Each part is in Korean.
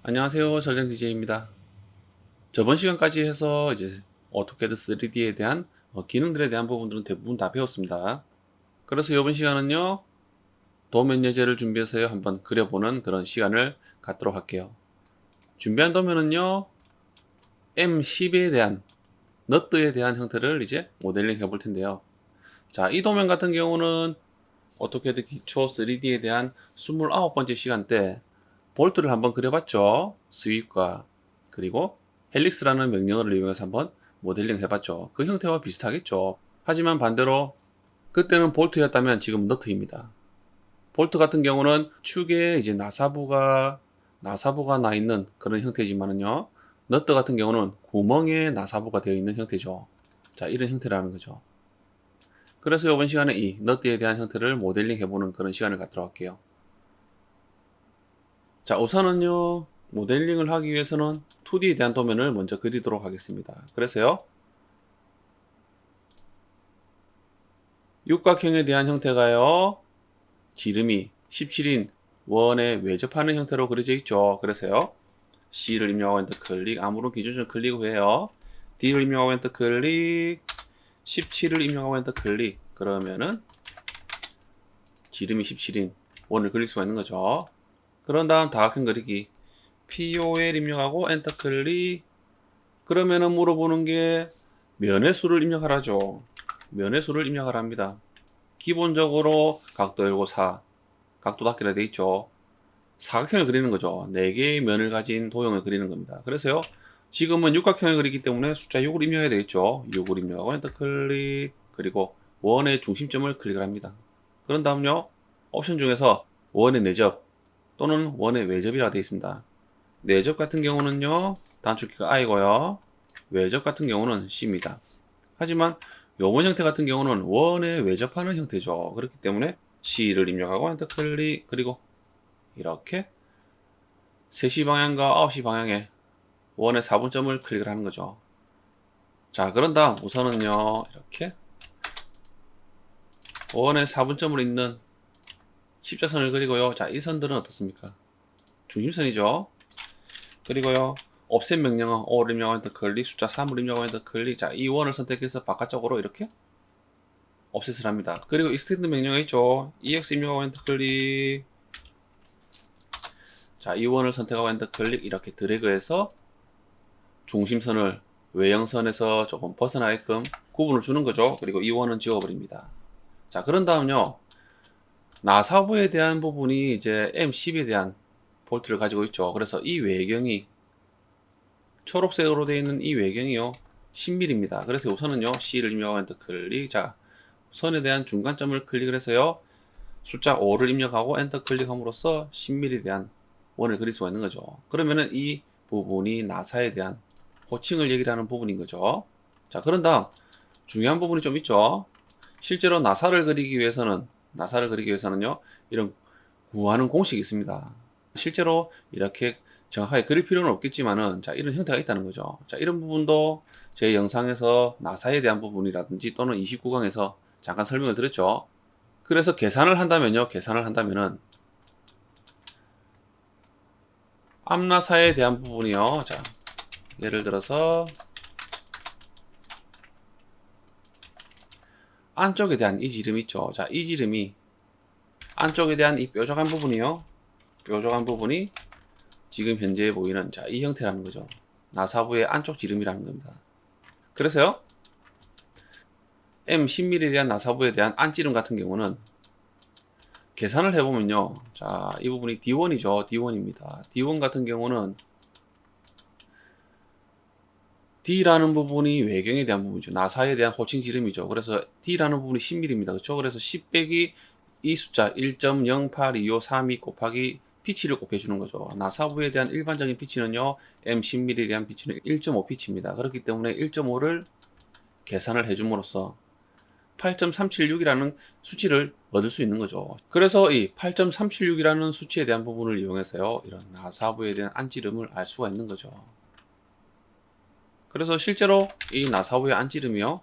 안녕하세요. 전령 DJ입니다. 저번 시간까지 해서 이제 오토캐드 3D에 대한 기능들에 대한 부분들은 대부분 다 배웠습니다. 그래서 이번 시간은요, 도면 예제를 준비해서 한번 그려보는 그런 시간을 갖도록 할게요. 준비한 도면은요, M10에 대한, 너트에 대한 형태를 이제 모델링 해볼 텐데요. 자, 이 도면 같은 경우는 오토캐드 기초 3D에 대한 29번째 시간 때 볼트를 한번 그려봤죠. 스윕과 그리고 헬릭스라는 명령어를 이용해서 한번 모델링 해봤죠. 그 형태와 비슷하겠죠. 하지만 반대로 그때는 볼트였다면 지금 너트입니다. 볼트 같은 경우는 축에 이제 나사부가 나 있는 그런 형태지만은요. 너트 같은 경우는 구멍에 나사부가 되어 있는 형태죠. 자, 이런 형태라는 거죠. 그래서 이번 시간에 이 너트에 대한 형태를 모델링 해보는 그런 시간을 갖도록 할게요. 자, 우선은요, 모델링을 하기 위해서는 2D에 대한 도면을 먼저 그리도록 하겠습니다. 그래서요, 육각형에 대한 형태가요, 지름이 17인 원에 외접하는 형태로 그려져 있죠. 그래서요, C를 입력하고 엔터 클릭, 아무런 기준점 클릭 후에요, D를 입력하고 엔터 클릭, 17을 입력하고 엔터 클릭, 그러면은 지름이 17인 원을 그릴 수가 있는 거죠. 그런 다음 다각형 그리기, POL 입력하고 엔터 클릭, 그러면은 물어보는 게 면의 수를 입력하라죠. 면의 수를 입력하랍니다. 기본적으로 각도 열고 4, 각도 닫기라 되어 있죠. 사각형을 그리는 거죠. 4개의 면을 가진 도형을 그리는 겁니다. 그래서요, 지금은 육각형을 그리기 때문에 숫자 6을 입력해야 되겠죠. 6을 입력하고 엔터 클릭, 그리고 원의 중심점을 클릭을 합니다. 그런 다음요, 옵션 중에서 원의 내접 또는 원의 외접이라 되어 있습니다. 내접 같은 경우는요, 단축키가 I고요. 외접 같은 경우는 C입니다. 하지만 요번 형태 같은 경우는 원에 외접하는 형태죠. 그렇기 때문에 C를 입력하고 엔터 클릭, 그리고 이렇게 3시 방향과 9시 방향에 원의 4분점을 클릭을 하는 거죠. 자, 그런 다음 우선은요, 이렇게 원의 4분점으로 있는 십자선을 그리고요. 자, 이 선들은 어떻습니까? 중심선이죠. 그리고요, 옵셋 명령어 5를 입력하고 엔터 클릭, 숫자 3을 입력하고 엔터 클릭. 자, 이 원을 선택해서 바깥쪽으로 이렇게 옵셋을 합니다. 그리고 익스텐드 명령어 있죠. EX 입력하고 엔터 클릭. 자, 이 원을 선택하고 엔터 클릭, 이렇게 드래그해서 중심선을 외형선에서 조금 벗어나게끔 구분을 주는 거죠. 그리고 이 원은 지워버립니다. 자, 그런 다음요, 나사부에 대한 부분이 이제 M10에 대한 볼트를 가지고 있죠. 그래서 이 외경이 초록색으로 되어 있는 이 외경이요, 10mm입니다. 그래서 우선은요, C를 입력하고 엔터 클릭. 자, 선에 대한 중간점을 클릭을 해서요, 숫자 5를 입력하고 엔터 클릭함으로써 10mm에 대한 원을 그릴 수가 있는 거죠. 그러면은 이 부분이 나사에 대한 호칭을 얘기를 하는 부분인 거죠. 자, 그런 다음 중요한 부분이 좀 있죠. 실제로 나사를 그리기 위해서는요, 이런 구하는 공식이 있습니다. 실제로 이렇게 정확하게 그릴 필요는 없겠지만은, 자, 이런 형태가 있다는 거죠. 자, 이런 부분도 제 영상에서 나사에 대한 부분이라든지 또는 29강에서 잠깐 설명을 드렸죠. 그래서 계산을 한다면은 앞나사에 대한 부분이요. 자, 예를 들어서 안쪽에 대한 이 지름 있죠. 자, 이 지름이 안쪽에 대한 이 뾰족한 부분이요. 뾰족한 부분이 지금 현재 보이는, 자, 이 형태라는 거죠. 나사부의 안쪽 지름이라는 겁니다. 그래서요, M10mm에 대한 나사부에 대한 안지름 같은 경우는 계산을 해보면요. 자, 이 부분이 D1이죠. D1입니다. D1 같은 경우는 D라는 부분이 외경에 대한 부분이죠. 나사에 대한 호칭 지름이죠. 그래서 D라는 부분이 10mm입니다. 그렇죠? 그래서 10 빼기 이 숫자 1.082532 곱하기 피치를 곱해주는 거죠. 나사부에 대한 일반적인 피치는요, M10mm에 대한 피치는 1.5 피치입니다. 그렇기 때문에 1.5를 계산을 해줌으로써 8.376이라는 수치를 얻을 수 있는 거죠. 그래서 이 8.376이라는 수치에 대한 부분을 이용해서요, 이런 나사부에 대한 안지름을 알 수가 있는 거죠. 그래서 실제로 이 나사부의 안지름이요,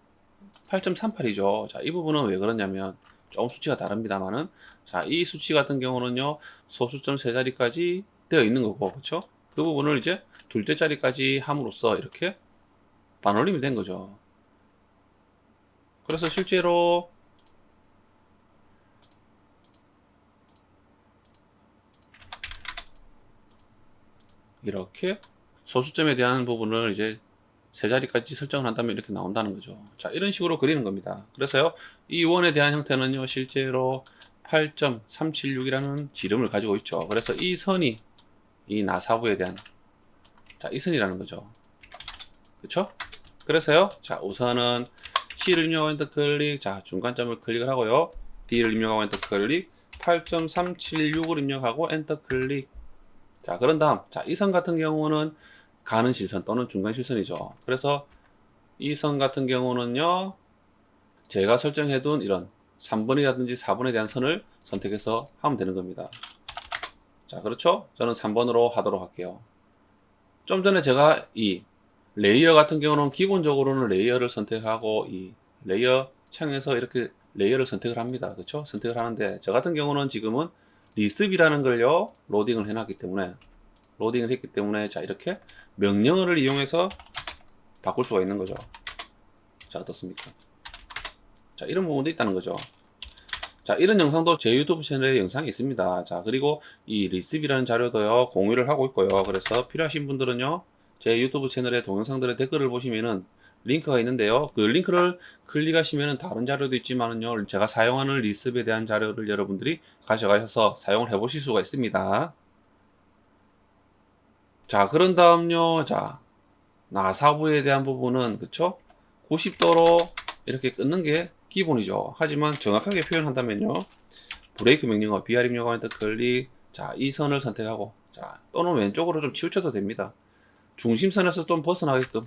8.38이죠. 자, 이 부분은 왜 그러냐면 조금 수치가 다릅니다만은, 자, 이 수치 같은 경우는요, 소수점 세 자리까지 되어 있는 거고, 그렇죠? 그 부분을 이제 둘째 자리까지 함으로써 이렇게 반올림이 된 거죠. 그래서 실제로 이렇게 소수점에 대한 부분을 이제 세 자리까지 설정을 한다면 이렇게 나온다는 거죠. 자, 이런 식으로 그리는 겁니다. 그래서요, 이 원에 대한 형태는요, 실제로 8.376이라는 지름을 가지고 있죠. 그래서 이 선이 이 나사부에 대한, 자, 이 선이라는 거죠. 그쵸? 그래서요, 자, 우선은 C를 입력하고 엔터 클릭, 자, 중간점을 클릭을 하고요. D를 입력하고 엔터 클릭, 8.376을 입력하고 엔터 클릭. 자, 그런 다음, 자, 이 선 같은 경우는 가는 실선 또는 중간 실선이죠. 그래서 이 선 같은 경우는요, 제가 설정해둔 이런 3번이라든지 4번에 대한 선을 선택해서 하면 되는 겁니다. 자, 그렇죠? 저는 3번으로 하도록 할게요. 좀 전에 제가 이 레이어 같은 경우는 기본적으로는 레이어를 선택하고 이 레이어 창에서 이렇게 레이어를 선택을 합니다. 그렇죠? 선택을 하는데 저 같은 경우는 지금은 리습이라는 걸요, 로딩을 해놨기 때문에 자, 이렇게 명령어를 이용해서 바꿀 수가 있는 거죠. 자, 어떻습니까? 자, 이런 부분도 있다는 거죠. 자, 이런 영상도 제 유튜브 채널에 영상이 있습니다. 자, 그리고 이 리습이라는 자료도요, 공유를 하고 있고요. 그래서 필요하신 분들은요, 제 유튜브 채널의 동영상들의 댓글을 보시면은 링크가 있는데요. 그 링크를 클릭하시면은 다른 자료도 있지만은요, 제가 사용하는 리습에 대한 자료를 여러분들이 가져가셔서 사용을 해 보실 수가 있습니다. 자, 그런 다음요, 자, 나사부에 대한 부분은, 그쵸? 90도로 이렇게 끊는 게 기본이죠. 하지만 정확하게 표현한다면요, 브레이크 명령어 BR 입력하고 엔터 클릭, 자, 이 선을 선택하고, 자, 또는 왼쪽으로 좀 치우쳐도 됩니다. 중심선에서 좀 벗어나게끔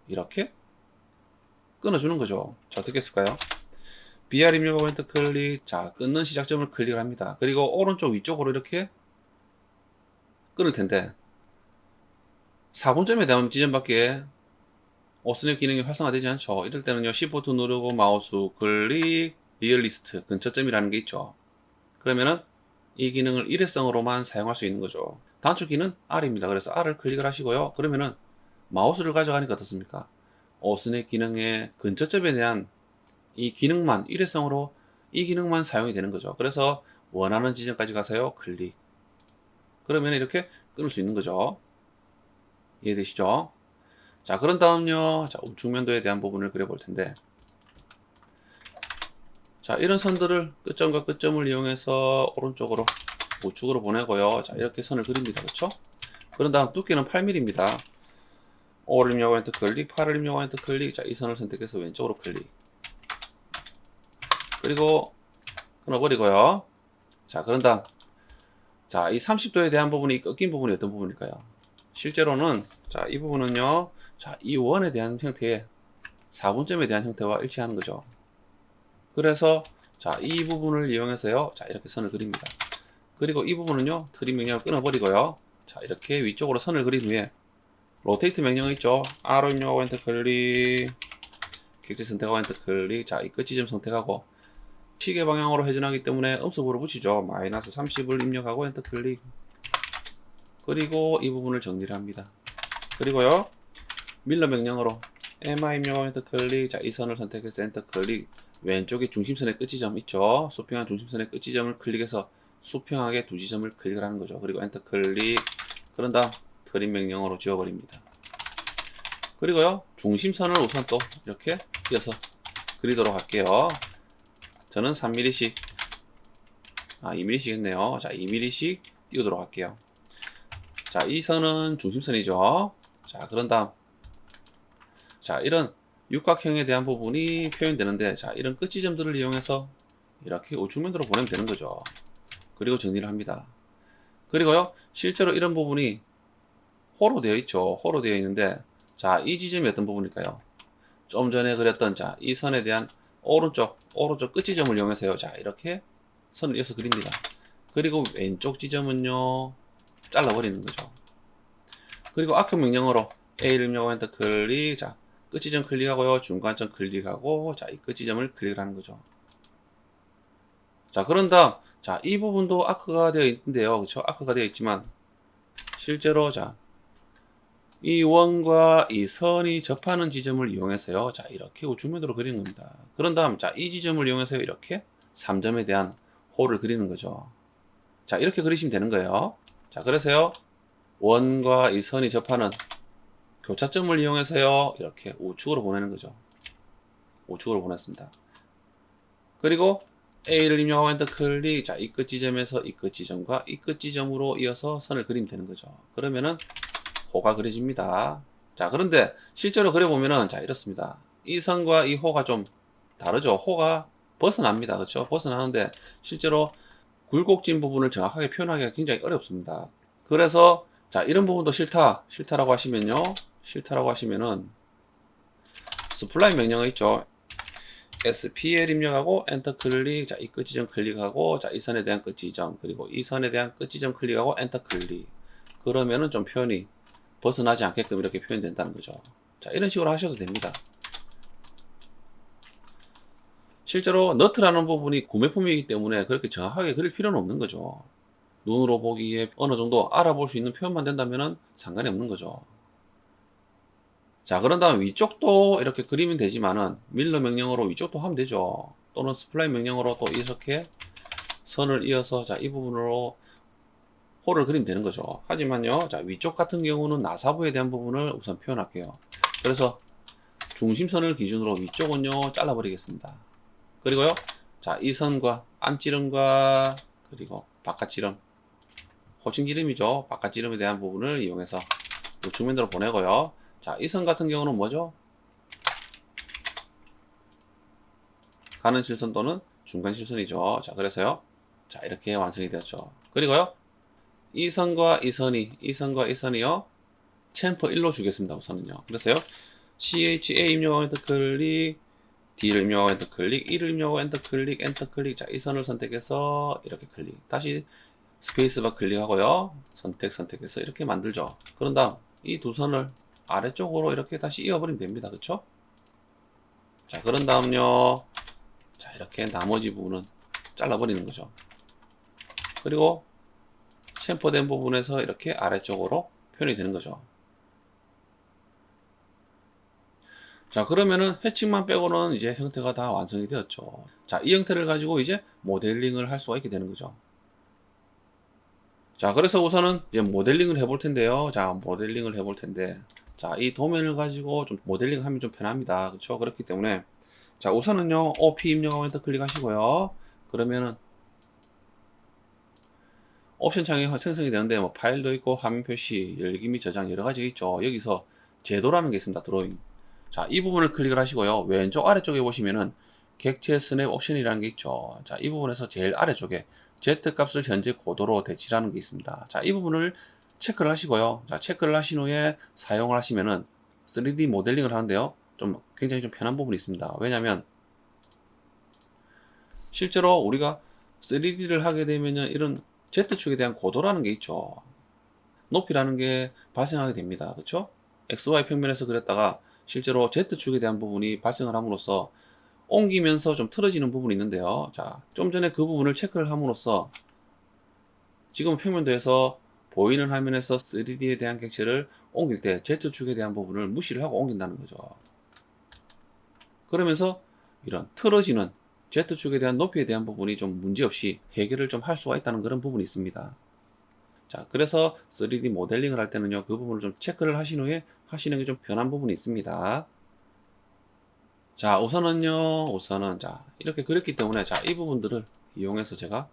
이렇게 끊어주는 거죠. 자, 어떻게 했을까요? BR 입력하고 엔터 클릭, 자, 끊는 시작점을 클릭을 합니다. 그리고 오른쪽 위쪽으로 이렇게 끊을 텐데 4분점에 대한 지점밖에 오스냅 기능이 활성화되지 않죠. 이럴 때는요, Shift 누르고 마우스 클릭, 리얼리스트 근처점이라는 게 있죠. 그러면은 이 기능을 일회성으로만 사용할 수 있는 거죠. 단축키는 R입니다. 그래서 R을 클릭을 하시고요. 그러면은 마우스를 가져가니까 어떻습니까? 오스넷 기능의 근처점에 대한 이 기능만 일회성으로 이 기능만 사용이 되는 거죠. 그래서 원하는 지점까지 가서요, 클릭. 그러면 이렇게 끊을 수 있는 거죠. 이해되시죠? 자, 그런 다음요, 자, 우측면도에 대한 부분을 그려볼 텐데, 자, 이런 선들을 끝점과 끝점을 이용해서 오른쪽으로 우측으로 보내고요. 자, 이렇게 선을 그립니다. 그렇죠? 그런 다음 두께는 8mm입니다. 5를 입력하고 엔터 클릭, 8을 입력하고 엔터 클릭. 자, 이 선을 선택해서 왼쪽으로 클릭. 그리고 끊어버리고요. 자, 그런 다음, 자, 이 30도에 대한 부분이 꺾인 부분이 어떤 부분일까요? 실제로는, 자, 이 부분은요, 자, 이 원에 대한 형태의 4분점에 대한 형태와 일치하는 거죠. 그래서, 자, 이 부분을 이용해서요, 자, 이렇게 선을 그립니다. 그리고 이 부분은요, 트림 명령을 끊어버리고요. 자, 이렇게 위쪽으로 선을 그린 후에 로테이트 명령 있죠? R로 입력하고 엔터 클릭, 객체 선택하고 엔터 클릭. 자, 이 끝지점 선택하고 시계 방향으로 회전하기 때문에 음수부를 붙이죠. 마이너스 30을 입력하고 엔터 클릭. 그리고 이 부분을 정리를 합니다. 그리고요, 밀러 명령으로 MI 입력하고 엔터 클릭. 자, 이 선을 선택해서 엔터 클릭. 왼쪽에 중심선의 끝지점 있죠? 수평한 중심선의 끝지점을 클릭해서 수평하게 두 지점을 클릭을 하는 거죠. 그리고 엔터 클릭. 그런 다음 트림 명령으로 지워버립니다. 그리고요, 중심선을 우선 또 이렇게 띄어서 그리도록 할게요. 저는 3mm씩, 2mm씩 했네요. 자, 2mm씩 띄우도록 할게요. 자, 이 선은 중심선이죠. 자, 그런 다음, 자, 이런 육각형에 대한 부분이 표현되는데, 자, 이런 끝지점들을 이용해서 이렇게 우측면으로 보내면 되는 거죠. 그리고 정리를 합니다. 그리고요, 실제로 이런 부분이 호로 되어 있죠. 호로 되어 있는데, 자, 이 지점이 어떤 부분일까요? 좀 전에 그렸던, 자, 이 선에 대한 오른쪽 끝지점을 이용해서요. 자, 이렇게 선을 이어서 그립니다. 그리고 왼쪽 지점은요, 잘라버리는 거죠. 그리고 아크 명령어로 A를 입력하고 엔터 클릭. 자, 끝지점 클릭하고요. 중간점 클릭하고, 자, 이 끝지점을 클릭하는 거죠. 자, 그런 다음, 자, 이 부분도 아크가 되어 있는데요. 그렇죠? 아크가 되어 있지만, 실제로 자, 이 원과 이 선이 접하는 지점을 이용해서요. 자, 이렇게 우측면으로 그리는 겁니다. 그런 다음, 자, 이 지점을 이용해서 이렇게 3점에 대한 홀을 그리는 거죠. 자, 이렇게 그리시면 되는 거예요. 자, 그래서요. 원과 이 선이 접하는 교차점을 이용해서요. 이렇게 우측으로 보내는 거죠. 우측으로 보냈습니다. 그리고 A를 입력하고 엔터 클릭. 자, 이 끝 지점에서 이 끝 지점과 이 끝 지점으로 이어서 선을 그리면 되는 거죠. 그러면은 호가 그려집니다. 자, 그런데 실제로 그려보면은 자, 이렇습니다. 이 선과 이 호가 좀 다르죠. 호가 벗어납니다. 그렇죠? 벗어나는데 실제로 굴곡진 부분을 정확하게 표현하기가 굉장히 어렵습니다. 그래서 자, 이런 부분도 싫다라고 하시면요. 싫다라고 하시면은 스플라인 명령어 있죠. SPL 입력하고 엔터 클릭. 자, 이 끝 지점 클릭하고 자, 이 선에 대한 끝 지점 그리고 이 선에 대한 끝 지점 클릭하고 엔터 클릭. 그러면은 좀 표현이 벗어나지 않게끔 이렇게 표현된다는 거죠. 자, 이런 식으로 하셔도 됩니다. 실제로 너트라는 부분이 구매품이기 때문에 그렇게 정확하게 그릴 필요는 없는 거죠. 눈으로 보기에 어느 정도 알아볼 수 있는 표현만 된다면 상관이 없는 거죠. 자, 그런 다음 위쪽도 이렇게 그리면 되지만은 밀러 명령어로 위쪽도 하면 되죠. 또는 스플라인 명령어로 또 이렇게 선을 이어서 자, 이 부분으로 홀을 그리면 되는 거죠. 하지만요, 자, 위쪽 같은 경우는 나사부에 대한 부분을 우선 표현할게요. 그래서 중심선을 기준으로 위쪽은요, 잘라버리겠습니다. 그리고요, 자, 이 선과 안지름과 그리고 바깥지름, 호칭지름이죠. 바깥지름에 대한 부분을 이용해서 우측면으로 보내고요. 자, 이 선 같은 경우는 뭐죠? 가는 실선 또는 중간 실선이죠. 자, 그래서요. 자, 이렇게 완성이 되었죠. 그리고요. 이 선과 이 선이요. 챔퍼 1로 주겠습니다. 우선은요. 그래서요. CHA 입력하고 엔터 클릭, D를 입력하고 엔터 클릭, E를 입력하고 엔터 클릭, 엔터 클릭. 자, 이 선을 선택해서 이렇게 클릭. 다시 스페이스바 클릭하고요. 선택해서 이렇게 만들죠. 그런 다음 이 두 선을 아래쪽으로 이렇게 다시 이어버리면 됩니다. 그쵸? 자, 그런 다음요. 자, 이렇게 나머지 부분은 잘라버리는 거죠. 그리고 챔퍼된 부분에서 이렇게 아래쪽으로 표현이 되는 거죠. 자, 그러면은 해칭만 빼고는 이제 형태가 다 완성이 되었죠. 자, 이 형태를 가지고 이제 모델링을 할 수가 있게 되는 거죠. 자, 그래서 우선은 이제 모델링을 해볼 텐데요. 자, 모델링을 해볼 텐데, 자, 이 도면을 가지고 좀 모델링 하면 좀 편합니다. 그렇죠? 그렇기 때문에, 자, 우선은요, OP 입력하고 엔터 클릭하시고요. 그러면은, 옵션 창이 생성이 되는데, 뭐, 파일도 있고, 화면 표시, 열기 및 저장 여러 가지가 있죠. 여기서 제도라는 게 있습니다. 드로잉. 자, 이 부분을 클릭을 하시고요. 왼쪽 아래쪽에 보시면은, 객체 스냅 옵션이라는 게 있죠. 자, 이 부분에서 제일 아래쪽에 Z 값을 현재 고도로 대치라는 게 있습니다. 자, 이 부분을 체크를 하시고요. 자, 체크를 하신 후에 사용을 하시면은 3D 모델링을 하는데요. 좀 굉장히 좀 편한 부분이 있습니다. 왜냐면 실제로 우리가 3D를 하게 되면은 이런 Z축에 대한 고도라는 게 있죠. 높이라는 게 발생하게 됩니다. 그렇죠? XY 평면에서 그렸다가 실제로 Z축에 대한 부분이 발생을 함으로써 옮기면서 좀 틀어지는 부분이 있는데요. 자, 좀 전에 그 부분을 체크를 함으로써 지금 평면도에서 보이는 화면에서 3D에 대한 객체를 옮길 때 Z축에 대한 부분을 무시를 하고 옮긴다는 거죠. 그러면서 이런 틀어지는 Z축에 대한 높이에 대한 부분이 좀 문제없이 해결을 좀 할 수가 있다는 그런 부분이 있습니다. 자, 그래서 3D 모델링을 할 때는요, 그 부분을 좀 체크를 하신 후에 하시는 게 좀 편한 부분이 있습니다. 자, 우선은 자, 이렇게 그렸기 때문에 자, 이 부분들을 이용해서 제가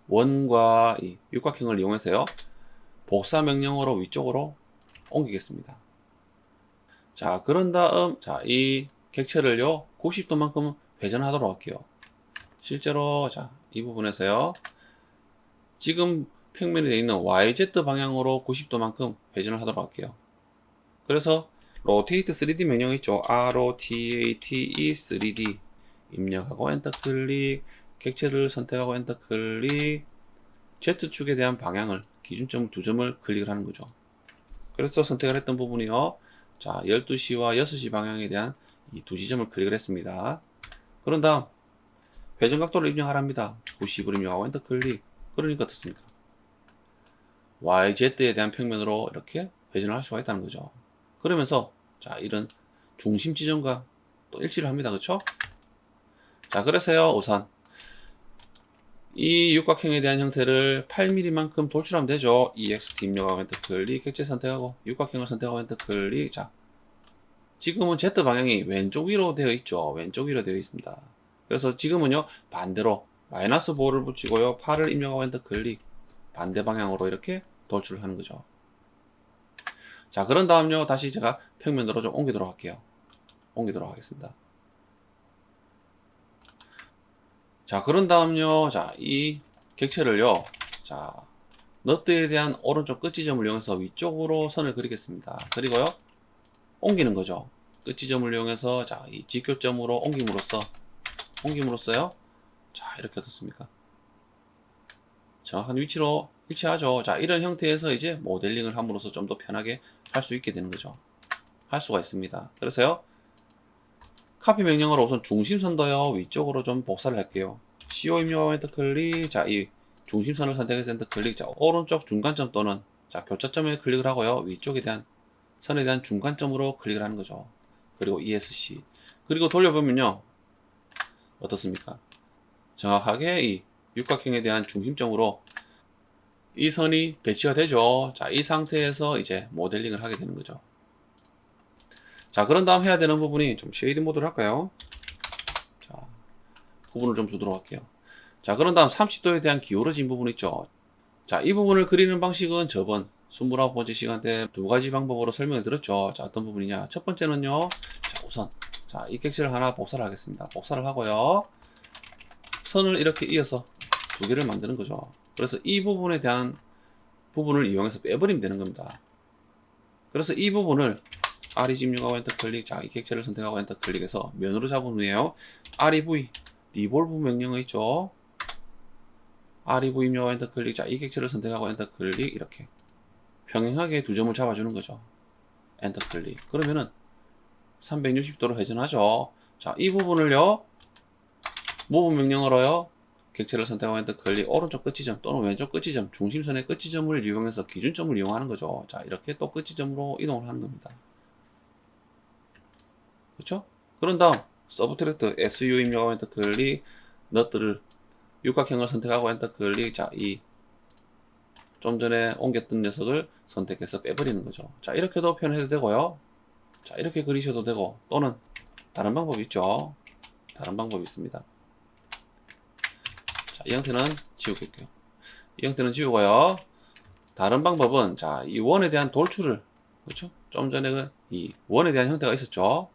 원과 이 육각형을 이용해서요, 복사 명령어로 위쪽으로 옮기겠습니다. 자, 그런 다음 자, 이 객체를요 90도만큼 회전하도록 할게요. 실제로 자, 이 부분에서요 지금 평면에 되어 있는 YZ 방향으로 90도만큼 회전을 하도록 할게요. 그래서 로테이트 3D 명령 있죠. ROTATE 3D 입력하고 엔터 클릭, 객체를 선택하고 엔터 클릭, Z축에 대한 방향을 기준점 2점을 클릭을 하는 거죠. 그래서 선택을 했던 부분이요. 자, 12시와 6시 방향에 대한 이 두 지점을 클릭을 했습니다. 그런 다음 회전 각도를 입력하랍니다. 90으로 입력하고 엔터 클릭. 그러니까 어떻습니까? YZ에 대한 평면으로 이렇게 회전을 할 수가 있다는 거죠. 그러면서 자, 이런 중심 지점과 또 일치를 합니다. 그렇죠? 자, 그래서요, 우선 이 육각형에 대한 형태를 8mm만큼 돌출하면 되죠. EXT 입력하고 엔터 클릭, 객체 선택하고 육각형을 선택하고 엔터 클릭. 자, 지금은 Z 방향이 왼쪽 위로 되어 있죠. 왼쪽 위로 되어 있습니다. 그래서 지금은요, 반대로 마이너스 5를 붙이고요, 8을 입력하고 엔터 클릭, 반대 방향으로 이렇게 돌출을 하는 거죠. 자, 그런 다음요, 다시 제가 평면으로 좀 옮기도록 할게요. 옮기도록 하겠습니다. 자, 그런 다음요, 자, 이 객체를요, 자, 너트에 대한 오른쪽 끝 지점을 이용해서 위쪽으로 선을 그리겠습니다. 그리고요, 옮기는 거죠. 끝 지점을 이용해서, 자, 이 직교점으로 옮김으로써요, 자, 이렇게 어떻습니까? 정확한 위치로 일치하죠. 자, 이런 형태에서 이제 모델링을 함으로써 좀 더 편하게 할 수 있게 되는 거죠. 할 수가 있습니다. 그래서요, 카피 명령어로 우선 중심선도요, 위쪽으로 좀 복사를 할게요. CO 입력 엔터 클릭. 자, 이 중심선을 선택해서 엔터 클릭. 자, 오른쪽 중간점 또는 자, 교차점에 클릭을 하고요. 위쪽에 대한 선에 대한 중간점으로 클릭을 하는 거죠. 그리고 ESC. 그리고 돌려보면요, 어떻습니까? 정확하게 이 육각형에 대한 중심점으로 이 선이 배치가 되죠. 자, 이 상태에서 이제 모델링을 하게 되는 거죠. 자, 그런 다음 해야 되는 부분이 좀 쉐이드 모드를 할까요? 자, 구분을 좀 주도록 할게요. 자, 그런 다음 30도에 대한 기울어진 부분 있죠. 자, 이 부분을 그리는 방식은 저번 29번째 시간 때 두 가지 방법으로 설명을 드렸죠. 자, 어떤 부분이냐. 첫 번째는요. 자, 우선 자, 이 객체를 하나 복사를 하겠습니다. 복사를 하고요. 선을 이렇게 이어서 두 개를 만드는 거죠. 그래서 이 부분에 대한 부분을 이용해서 빼버리면 되는 겁니다. 그래서 이 부분을 REG 입력하고 엔터 클릭. 자, 이 객체를 선택하고 엔터 클릭해서 면으로 잡은 후에요. REV 리볼브 명령어 있죠. REV 입력하고 엔터 클릭. 자, 이 객체를 선택하고 엔터 클릭. 이렇게 평행하게 두 점을 잡아주는 거죠. 엔터 클릭. 그러면은 360도로 회전하죠. 자, 이 부분을요, 무브 명령어로요, 객체를 선택하고 엔터 클릭, 오른쪽 끝지점 또는 왼쪽 끝지점, 중심선의 끝지점을 이용해서 기준점을 이용하는 거죠. 자, 이렇게 또 끝지점으로 이동을 하는 겁니다. 그렇죠? 그런 다음 서브트랙트 SU 입력하고 엔터 클릭, 너트를 육각형을 선택하고 엔터 클릭. 자, 이 좀 전에 옮겼던 녀석을 선택해서 빼버리는 거죠. 자, 이렇게도 표현해도 되고요. 자, 이렇게 그리셔도 되고, 또는 다른 방법이 있죠. 다른 방법이 있습니다. 자, 이 형태는 지우겠고요. 이 형태는 지우고요. 다른 방법은 자, 이 원에 대한 돌출을, 그렇죠? 좀 전에 이 원에 대한 형태가 있었죠.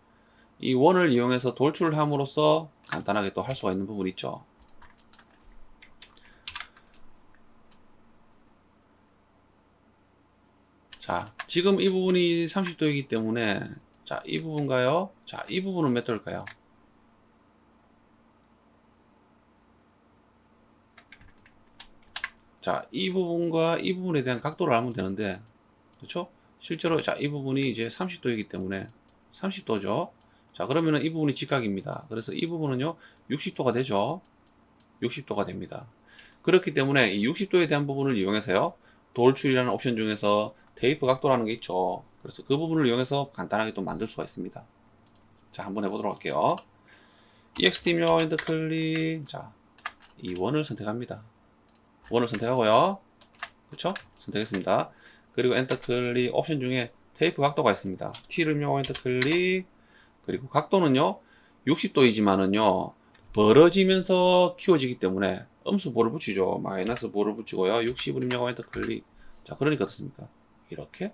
이 원을 이용해서 돌출을 함으로써 간단하게 또 할 수가 있는 부분이 있죠. 자, 지금 이 부분이 30도이기 때문에 자, 이 부분가요? 자, 이 부분은 몇 도일까요? 자, 이 부분과 이 부분에 대한 각도를 알면 되는데, 그렇죠? 실제로 자, 이 부분이 이제 30도이기 때문에 30도죠. 자, 그러면은 이 부분이 직각입니다. 그래서 이 부분은요, 60도가 되죠. 60도가 됩니다. 그렇기 때문에 이 60도에 대한 부분을 이용해서요, 돌출이라는 옵션 중에서 테이프 각도라는 게 있죠. 그래서 그 부분을 이용해서 간단하게 또 만들 수가 있습니다. 자, 한번 해보도록 할게요. EXT 입력 엔터 클릭. 자, 이 원을 선택합니다. 원을 선택하고요. 그렇죠? 선택했습니다. 그리고 엔터 클릭. 옵션 중에 테이프 각도가 있습니다. T를 입력하고 엔터 클릭. 그리고 각도는요, 60도이지만은요, 벌어지면서 키워지기 때문에 음수 보를 붙이죠. 마이너스 보를 붙이고요. 60을 입력하고 엔터 클릭. 자, 그러니까 어떻습니까? 이렇게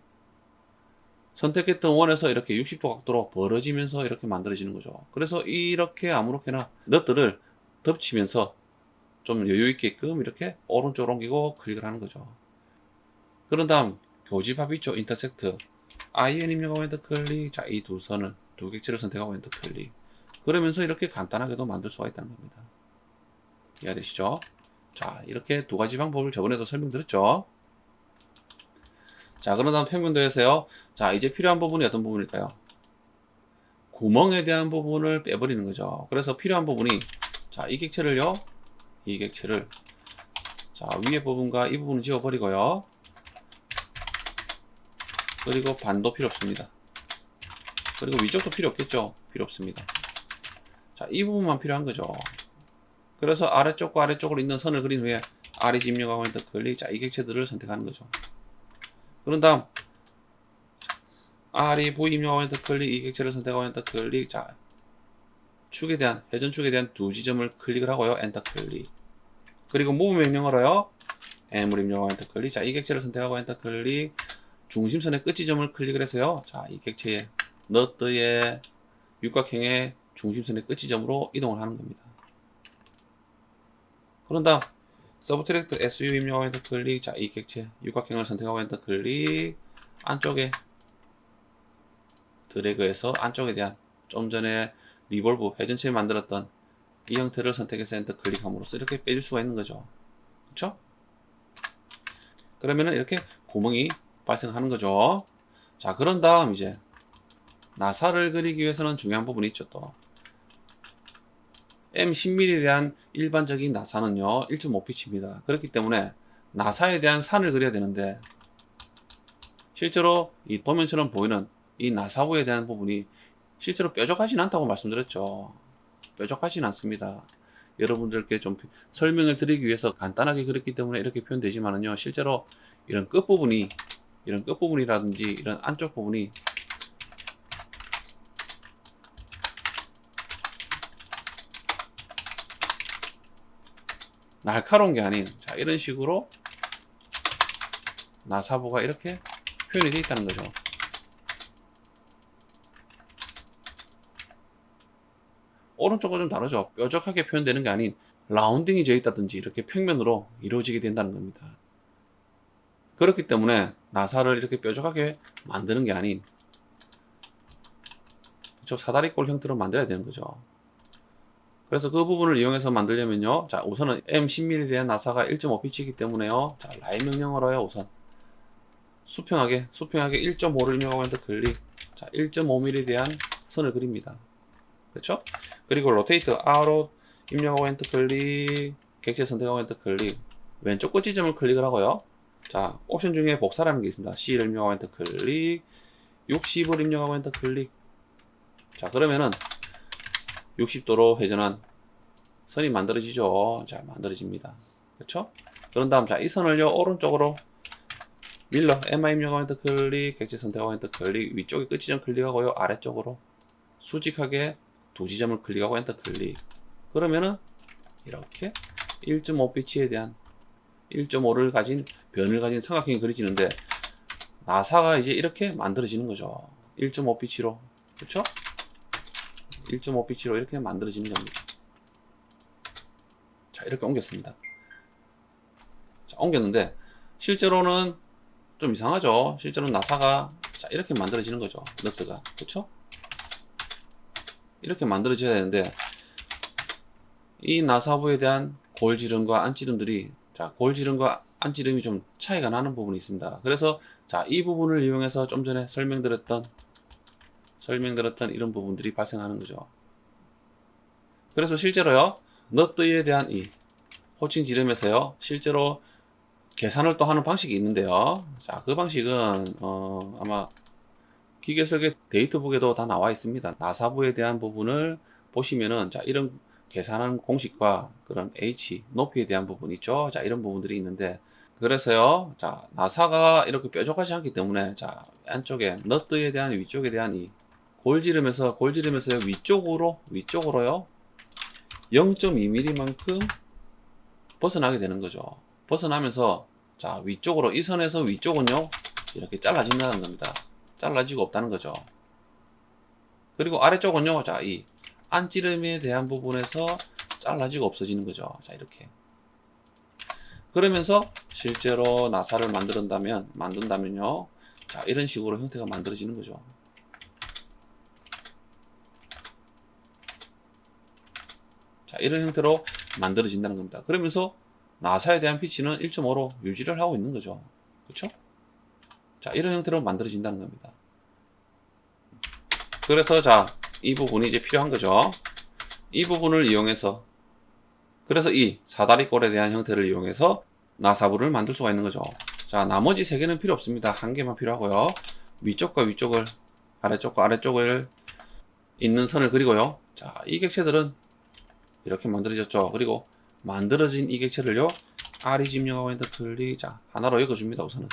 선택했던 원에서 이렇게 60도 각도로 벌어지면서 이렇게 만들어지는 거죠. 그래서 이렇게 아무렇게나 너트를 덮치면서 좀 여유 있게끔 이렇게 오른쪽으로 옮기고 클릭을 하는 거죠. 그런 다음 교집합 있죠. 인터섹트. IN 입력하고 엔터 클릭. 자, 이 두 선을, 두 객체를 선택하고 엔터 클릭. 그러면서 이렇게 간단하게도 만들 수가 있다는 겁니다. 이해되시죠? 자, 이렇게 두 가지 방법을 저번에도 설명드렸죠. 자, 그런 다음 평면도에서요. 자, 이제 필요한 부분이 어떤 부분일까요? 구멍에 대한 부분을 빼버리는 거죠. 그래서 필요한 부분이, 자, 이 객체를, 자, 위에 부분과 이 부분을 지워버리고요. 그리고 반도 필요 없습니다. 그리고 위쪽도 필요 없겠죠? 필요 없습니다. 자, 이 부분만 필요한 거죠. 그래서 아래쪽과 아래쪽으로 있는 선을 그린 후에 REG 입력하고 엔터 클릭. 자, 이 객체들을 선택하는 거죠. 그런 다음 REV 입력하고 엔터 클릭. 이 객체를 선택하고 엔터 클릭. 자, 축에 대한 회전축에 대한 두 지점을 클릭을 하고요. 엔터 클릭. 그리고 무브 명령어로요. M을 입력하고 엔터 클릭. 자, 이 객체를 선택하고 엔터 클릭. 중심선의 끝 지점을 클릭을 해서요. 자, 이 객체의 너트의 육각형의 중심선의 끝 지점으로 이동을 하는 겁니다. 그런 다음 서브트랙트 SU 입력하고 엔터 클릭. 자, 이 객체 육각형을 선택하고 엔터 클릭. 안쪽에 드래그해서 안쪽에 대한 좀 전에 리볼브 회전체에 만들었던 이 형태를 선택해서 엔터 클릭함으로써 이렇게 빼줄 수가 있는 거죠. 그쵸? 그러면은 이렇게 구멍이 발생하는 거죠. 자, 그런 다음 이제 나사를 그리기 위해서는 중요한 부분이 있죠. 또 M10mm에 대한 일반적인 나사는요 1.5피치입니다. 그렇기 때문에 나사에 대한 산을 그려야 되는데 실제로 이 도면처럼 보이는 이 나사부에 대한 부분이 실제로 뾰족하진 않다고 말씀드렸죠. 뾰족하진 않습니다. 여러분들께 좀 설명을 드리기 위해서 간단하게 그렸기 때문에 이렇게 표현되지만은요 실제로 이런 끝부분이라든지 이런 안쪽 부분이 날카로운 게 아닌 자, 이런 식으로 나사부가 이렇게 표현이 되어 있다는 거죠. 오른쪽과 좀 다르죠. 뾰족하게 표현되는 게 아닌 라운딩이 되어 있다든지 이렇게 평면으로 이루어지게 된다는 겁니다. 그렇기 때문에 나사를 이렇게 뾰족하게 만드는 게 아닌 저 사다리꼴 형태로 만들어야 되는 거죠. 그래서 그 부분을 이용해서 만들려면요. 자, 우선은 M10mm에 대한 나사가 1.5피치이기 때문에요. 자, 라인 명령어로요. 우선 수평하게 1.5를 입력하고 엔터 클릭. 자, 1.5mm에 대한 선을 그립니다. 그렇죠? 그리고 로테이트 R로 입력하고 엔터 클릭. 객체 선택하고 엔터 클릭. 왼쪽 끝 지점을 클릭을 하고요. 자, 옵션 중에 복사라는 게 있습니다. C를 입력하고 엔터 클릭. 60을 입력하고 엔터 클릭. 자, 그러면은 60도로 회전한 선이 만들어지죠. 자, 만들어집니다. 그렇죠? 그런 다음 자, 이 선을요 오른쪽으로 밀러 MI 입력하고 엔터 클릭. 객체 선택하고 엔터 클릭. 위쪽에 끝 지점 클릭하고요. 아래쪽으로 수직하게 두 지점을 클릭하고 엔터 클릭. 그러면은 이렇게 1.5피치에 대한 1.5를 가진 변을 가진 삼각형이 그려지는데 나사가 이제 이렇게 만들어지는 거죠. 1.5피치로. 그렇죠? 1.5피치로 이렇게 만들어지는 겁니다. 자, 이렇게 옮겼습니다. 자, 옮겼는데 실제로는 좀 이상하죠. 실제로는 나사가 자, 이렇게 만들어지는 거죠. 너트가. 그렇죠? 이렇게 만들어져야 되는데 이 나사부에 대한 골지름과 안지름들이 자, 골지름과 안지름이 좀 차이가 나는 부분이 있습니다. 그래서 자, 이 부분을 이용해서 좀 전에 설명드렸던 이런 부분들이 발생하는 거죠. 그래서 실제로요 너트에 대한 이 호칭 지름에서요 실제로 계산을 또 하는 방식이 있는데요. 자, 그 방식은 아마 기계석의 데이터북에도 다 나와 있습니다. 나사부에 대한 부분을 보시면은 자, 이런 계산하는 공식과 그런 H 높이에 대한 부분 있죠. 자, 이런 부분들이 있는데 그래서요 자, 나사가 이렇게 뾰족하지 않기 때문에 자, 안쪽에 너트에 대한 위쪽에 대한 이 골지름에서 위쪽으로요 0.2mm만큼 벗어나게 되는 거죠. 벗어나면서 자, 위쪽으로 이 선에서 위쪽은요 이렇게 잘라진다는 겁니다. 잘라지고 없다는 거죠. 그리고 아래쪽은요 자, 이 안지름에 대한 부분에서 잘라지고 없어지는 거죠. 자, 이렇게 그러면서 실제로 나사를 만든다면요 자, 이런 식으로 형태가 만들어지는 거죠. 자, 이런 형태로 만들어진다는 겁니다. 그러면서 나사에 대한 피치는 1.5로 유지를 하고 있는 거죠. 그렇죠? 자, 이런 형태로 만들어진다는 겁니다. 그래서 자, 이 부분이 이제 필요한 거죠. 이 부분을 이용해서 그래서 이 사다리꼴에 대한 형태를 이용해서 나사부를 만들 수가 있는 거죠. 자, 나머지 세 개는 필요 없습니다. 한 개만 필요하고요. 위쪽과 위쪽을, 아래쪽과 아래쪽을 있는 선을 그리고요. 자, 이 객체들은 이렇게 만들어졌죠. 그리고 만들어진 이 객체를요, R이 입력하고 엔터 클릭. 자, 하나로 엮어줍니다. 우선은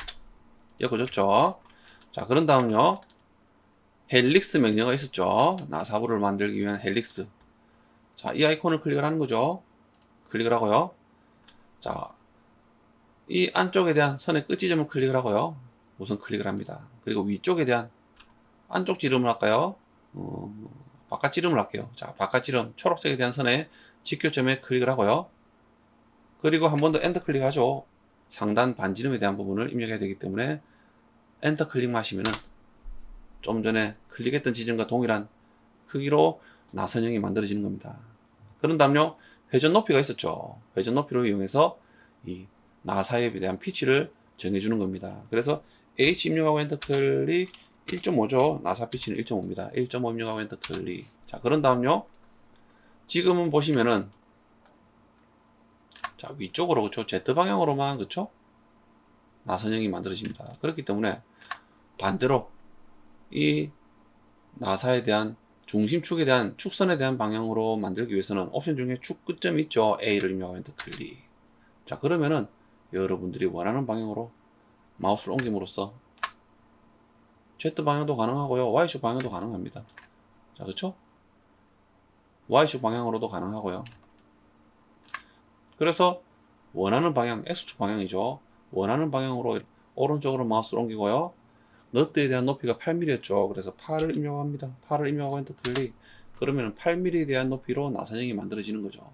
엮어줬죠. 자, 그런 다음요, 헬릭스 명령어가 있었죠. 나사부를 만들기 위한 헬릭스. 자, 이 아이콘을 클릭을 하는 거죠. 클릭을 하고요. 자, 이 안쪽에 대한 선의 끝 지점을 클릭을 하고요. 우선 클릭을 합니다. 그리고 위쪽에 대한 안쪽 지름을 할까요? 바깥 지름을 할게요. 자, 바깥 지름 초록색에 대한 선의 직교점에 클릭을 하고요. 그리고 한 번 더 엔터 클릭하죠. 상단 반지름에 대한 부분을 입력해야 되기 때문에 엔터 클릭만 하시면은 좀 전에 클릭했던 지점과 동일한 크기로 나선형이 만들어지는 겁니다. 그런 다음요, 회전 높이가 있었죠. 회전 높이를 이용해서 이 나사에 대한 피치를 정해주는 겁니다. 그래서 H 입력하고 엔터 클릭. 1.5죠. 나사 피치는 1.5입니다. 1.5 입력하고 엔터 클릭. 자, 그런 다음요, 지금은 보시면은, 자, 위쪽으로, 그쵸? Z 방향으로만, 그쵸? 나선형이 만들어집니다. 그렇기 때문에 반대로 이 나사에 대한 중심축에 대한 축선에 대한 방향으로 만들기 위해서는 옵션 중에 축 끝점이 있죠. A를 입력하고 엔터 클릭. 자, 그러면은 여러분들이 원하는 방향으로 마우스를 옮김으로써 Z 방향도 가능하고요, Y축 방향도 가능합니다. 자, 그쵸? Y축 방향으로도 가능하고요. 그래서 원하는 방향, X축 방향이죠. 원하는 방향으로 오른쪽으로 마우스를 옮기고요. 너트에 대한 높이가 8mm였죠. 그래서 8을 입력합니다. 8을 입력하고 엔터 클릭. 그러면 8mm에 대한 높이로 나선형이 만들어지는 거죠.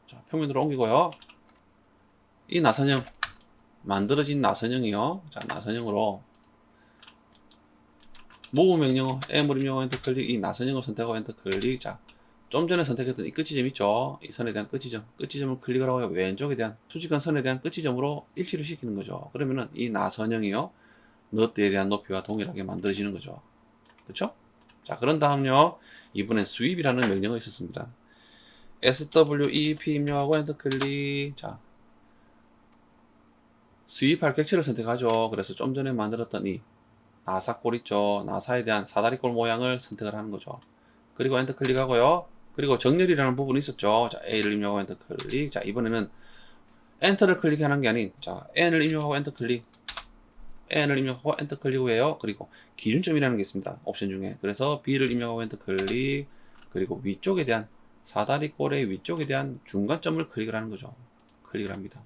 자, 평면으로 옮기고요. 이 나선형, 만들어진 나선형이요. 자, 나선형으로 모브 명령어 M을 입력하고 엔터 클릭. 이 나선형을 선택하고 엔터 클릭. 자, 좀 전에 선택했던 이 끝지점 있죠. 이 선에 대한 끝지점. 끝지점을 클릭을 하고요. 왼쪽에 대한 수직한 선에 대한 끝지점으로 일치를 시키는 거죠. 그러면은 이 나선형이요, 너트에 대한 높이와 동일하게 만들어지는 거죠. 그쵸? 자, 그런 다음요, 이번엔 스윕이라는 명령어가 있었습니다. SWEP 입력하고 엔터 클릭. 자, 스윕할 객체를 선택하죠. 그래서 좀 전에 만들었던 이 나사골 있죠. 나사에 대한 사다리꼴 모양을 선택을 하는 거죠. 그리고 엔터 클릭하고요. 그리고 정렬이라는 부분이 있었죠. 자, A를 입력하고 엔터 클릭. 자, 이번에는 엔터를 클릭하는 게 아닌, 자, N을 입력하고 엔터 클릭. N을 입력하고 엔터 클릭 후에요. 그리고 기준점이라는 게 있습니다. 옵션 중에. 그래서 B를 입력하고 엔터 클릭. 그리고 위쪽에 대한 사다리꼴의 위쪽에 대한 중간점을 클릭을 하는 거죠. 클릭을 합니다.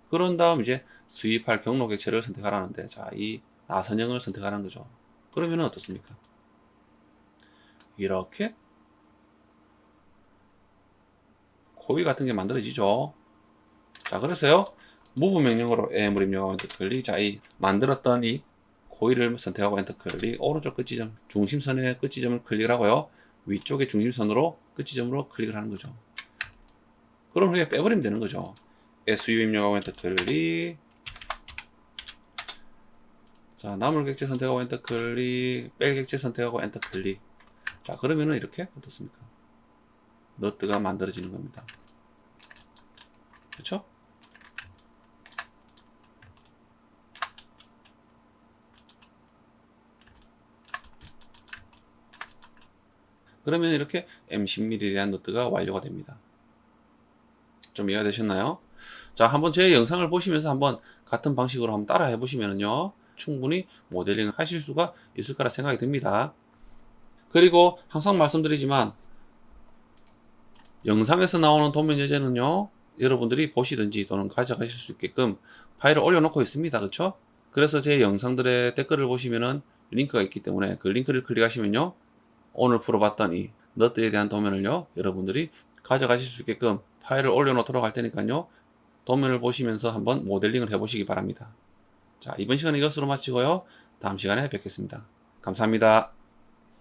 그런 다음 이제 스윕할 경로 객체를 선택하라는데, 자, 이 나선형을 선택하는 거죠. 그러면 어떻습니까? 이렇게 코일 같은 게 만들어지죠. 자, 그래서요, 무브 명령어로 M을 입력하고 엔터 클릭. 자, 이 만들었던 이 코일을 선택하고 엔터 클릭. 오른쪽 끝지점, 중심선의 끝지점을 클릭을 하고요. 위쪽의 중심선으로 끝지점으로 클릭을 하는 거죠. 그럼 후에 빼버리면 되는 거죠. SU 입력하고 엔터 클릭. 자, 나물 객체 선택하고 엔터 클릭. 뺄 객체 선택하고 엔터 클릭. 자, 그러면은 이렇게 어떻습니까? 너트가 만들어지는 겁니다. 그렇죠? 그러면 이렇게 M10mm에 대한 너트가 완료가 됩니다. 좀 이해가 되셨나요? 자, 한번 제 영상을 보시면서 한번 같은 방식으로 한번 따라 해보시면요, 충분히 모델링 하실 수가 있을 거라 생각이 듭니다. 그리고 항상 말씀드리지만, 영상에서 나오는 도면 예제는요, 여러분들이 보시든지 또는 가져가실 수 있게끔 파일을 올려놓고 있습니다. 그쵸? 그래서 제 영상들의 댓글을 보시면은 링크가 있기 때문에 그 링크를 클릭하시면요, 오늘 풀어봤던 이 너트에 대한 도면을요, 여러분들이 가져가실 수 있게끔 파일을 올려놓도록 할 테니까요, 도면을 보시면서 한번 모델링을 해보시기 바랍니다. 자, 이번 시간은 이것으로 마치고요, 다음 시간에 뵙겠습니다. 감사합니다.